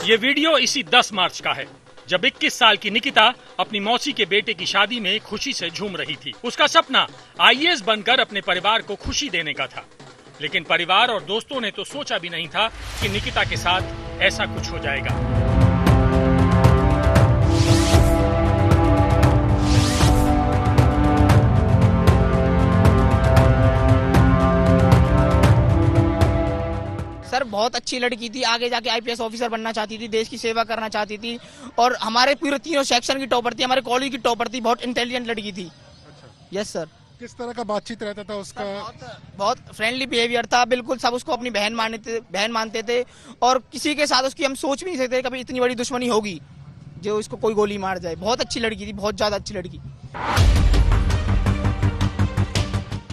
ये वीडियो इसी 10 मार्च का है, जब 21 साल की निकिता अपनी मौसी के बेटे की शादी में खुशी से झूम रही थी। उसका सपना आईएएस बनकर अपने परिवार को खुशी देने का था, लेकिन परिवार और दोस्तों ने तो सोचा भी नहीं था कि निकिता के साथ ऐसा कुछ हो जाएगा। सर बहुत अच्छी लड़की थी, आगे जाके आईपीएस ऑफिसर बनना चाहती थी, देश की सेवा करना चाहती थी और हमारे पूरे तीनों सेक्शन की टॉपर थी, हमारे कॉलेज की टॉपर थी, बहुत इंटेलिजेंट लड़की थी। अच्छा। Yes sir. किस तरह का बातचीत रहता था उसका? बहुत फ्रेंडली बिहेवियर था, बिल्कुल सब उसको अपनी बहन मानते थे और किसी के साथ उसकी हम सोच भी नहीं सकते कभी इतनी बड़ी दुश्मनी होगी जो उसको कोई गोली मार जाए। बहुत अच्छी लड़की थी, बहुत ज्यादा अच्छी लड़की।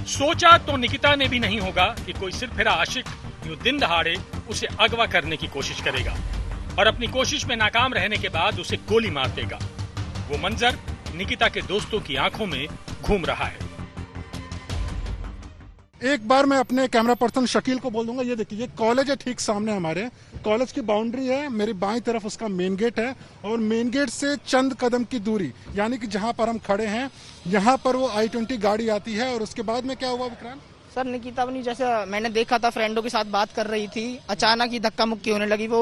सोचा तो निकिता ने भी नहीं होगा कि कोई सिरफिरा आशिक यूं दिन दहाड़े उसे अगवा करने की कोशिश करेगा और अपनी कोशिश में नाकाम रहने के बाद उसे गोली मार देगा। वो मंजर निकिता के दोस्तों की आंखों में घूम रहा है। एक बार मैं अपने कैमरा पर्सन शकील को बोल दूंगा, ये देखिए ये कॉलेज है ठीक सामने, हमारे कॉलेज की बाउंड्री है, मेरी बाईं तरफ उसका मेन गेट है और मेन गेट से चंद कदम की दूरी यानी कि जहां पर हम खड़े हैं यहाँ पर वो I-20 गाड़ी आती है। और उसके बाद में क्या हुआ विक्रांत? सर निकिता अपनी जैसे मैंने देखा था फ्रेंडों के साथ बात कर रही थी, अचानक ही धक्का मुक्की होने लगी। वो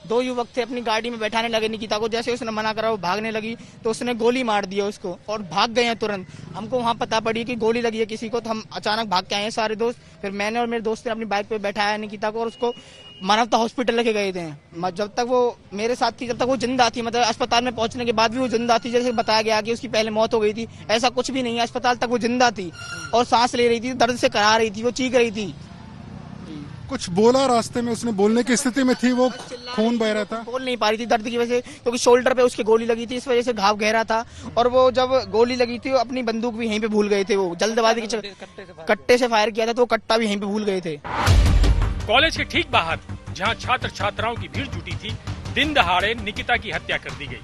दो युवक थे, अपनी गाड़ी में बैठाने लगे निकिता को। जैसे उसने मना करा वो भागने लगी तो उसने गोली मार दिया उसको और भाग गए हैं तुरंत। हमको वहाँ पता पड़ी कि गोली लगी है किसी को, तो हम अचानक भाग के आए हैं सारे दोस्त। फिर मैंने और मेरे दोस्त ने अपनी बाइक पे बैठाया निकिता को और उसको मानवता हॉस्पिटल लेके गए थे। जब तक वो मेरे साथ थी जब तक वो जिंदा थी, मतलब अस्पताल में पहुंचने के बाद भी वो जिंदा थी। जैसे बताया गया कि उसकी पहले मौत हो गई थी, ऐसा कुछ भी नहीं है। अस्पताल तक वो जिंदा थी और सांस ले रही थी, दर्द से करा रही थी, वो चीख रही थी। कुछ बोला रास्ते में? उसने बोलने की स्थिति में थी, वो खून बह रहा था, बोल नहीं पा रही थी दर्द की वजह से, क्योंकि शोल्डर पे उसके गोली लगी थी, इस वजह से घाव गहरा था। और वो जब गोली लगी थी वो अपनी बंदूक भी यहीं पे भूल गए थे। वो जल्दबाजी के कट्टे से फायर किया था तो वो कट्टा भी यहीं पे भूल गए थे। कॉलेज के ठीक बाहर जहां छात्र छात्राओं की भीड़ जुटी थी, दिन दहाड़े निकिता की हत्या कर दी गई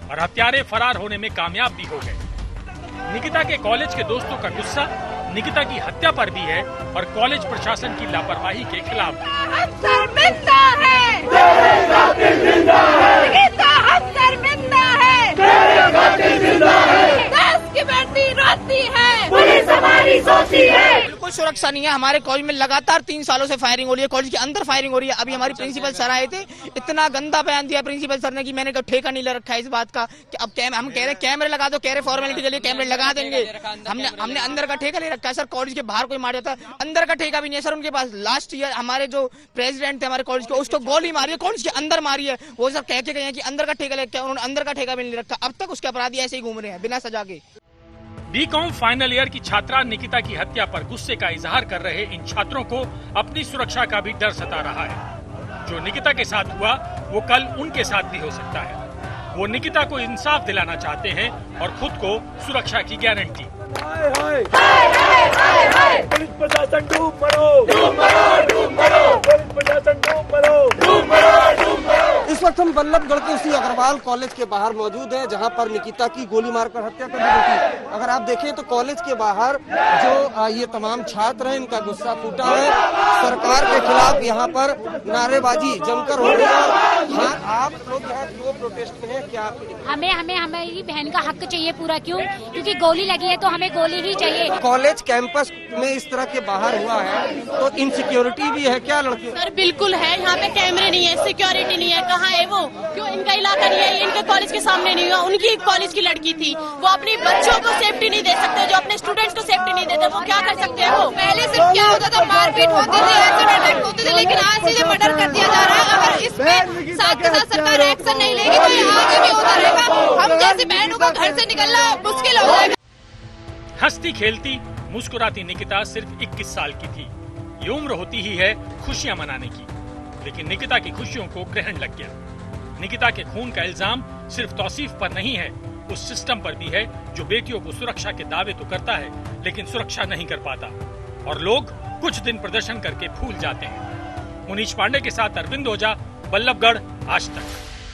और हत्यारे फरार होने में कामयाब भी हो गए। निकिता के कॉलेज के दोस्तों का गुस्सा निकिता की हत्या पर भी है और कॉलेज प्रशासन की लापरवाही के खिलाफ बिल्कुल सुरक्षा नहीं है। हमारे कॉलेज में लगातार 3 सालों से फायरिंग हो रही है, कॉलेज के अंदर फायरिंग हो रही है। अभी हमारी प्रिंसिपल सर आए थे, इतना गंदा बयान दिया प्रिंसिपल सर ने कि मैंने ठेका नहीं ले रखा है इस बात का कि अब हम कह रहे कैमरे लगा दो, कह रहे फॉर्मेलिटी के लिए कैमरे लगा देंगे। हमने अंदर का ठेका ले रखा है सर। कॉलेज के बाहर कोई मार जाता है, अंदर का ठेका भी नहीं है सर उनके पास। लास्ट ईयर हमारे जो प्रेसिडेंट थे हमारे कॉलेज के, उसको गोली मारी है, कॉलेज के अंदर मारी है। वो सब कह के गए हैं कि अंदर का ठेका ले रखा है, उन्होंने अंदर का ठेका भी नहीं रखा। अब तक उसके अपराधी ऐसे ही घूम रहे हैं बिना सजा के। बीकॉम फाइनल ईयर की छात्रा निकिता की हत्या पर गुस्से का इजहार कर रहे इन छात्रों को अपनी सुरक्षा का भी डर सता रहा है। जो निकिता के साथ हुआ वो कल उनके साथ भी हो सकता है। वो निकिता को इंसाफ दिलाना चाहते हैं और खुद को सुरक्षा की गारंटी। पुलिस प्रशासन डूब मरो, डूब मरो, डूब मरो, पुलिस प्रशासन डूब मरो, डूब मरो, डूब मरो। इस वक्त हम बल्लभगढ़ के उसी अग्रवाल कॉलेज के बाहर मौजूद हैं, जहां पर निकिता की गोली मारकर हत्या कर दी गई थी। अगर आप देखें तो कॉलेज के बाहर जो ये तमाम छात्र हैं, इनका गुस्सा फूटा है। सरकार के खिलाफ यहाँ पर नारेबाजी जमकर हो रही है। हाँ, आप लोग यहाँ क्यों प्रोटेस्ट में हैं? क्या हमें हमारी बहन का हक चाहिए पूरा। क्यों? क्योंकि गोली लगी है तो हमें गोली ही चाहिए। कॉलेज कैंपस में इस तरह के बाहर हुआ है तो इनसिक्योरिटी भी है क्या लड़के? सर बिल्कुल है, यहाँ पे कैमरे नहीं है, सिक्योरिटी नहीं है। कहाँ है वो? क्यों इनका इलाका नहीं है? इनके कॉलेज के सामने नहीं हुआ। उनकी कॉलेज की लड़की थी, वो अपनी बच्चों को सेफ्टी नहीं दे सकते, जो अपने स्टूडेंट्स को सेफ्टी नहीं देते, वो क्या कर सकते हैं? वो पहले सिर्फ क्या होता था, मारपीट होती थी, एक्सीडेंट अटैक होते थे, लेकिन आज सीधे मर्डर कर दिया जा रहा है। अगर इसमें साथ के साथ सरकार एक्शन नहीं लेगी तो ये आगे भी होता रहेगा। हम जैसी बहनों को घर से निकलना मुश्किल हो जाएगा। हंसती खेलती मुस्कुराती निकिता सिर्फ 21 साल की थी। ये उम्र होती ही है खुशियां मनाने की, लेकिन निकिता की खुशियों को ग्रहण लग गया। निकिता के खून का इल्जाम सिर्फ तौसीफ पर नहीं है, उस सिस्टम पर भी है जो बेटियों को सुरक्षा के दावे तो करता है लेकिन सुरक्षा नहीं कर पाता और लोग कुछ दिन प्रदर्शन करके भूल जाते हैं। मुनीश पांडे के साथ अरविंद ओझा, बल्लभगढ़, आज तक।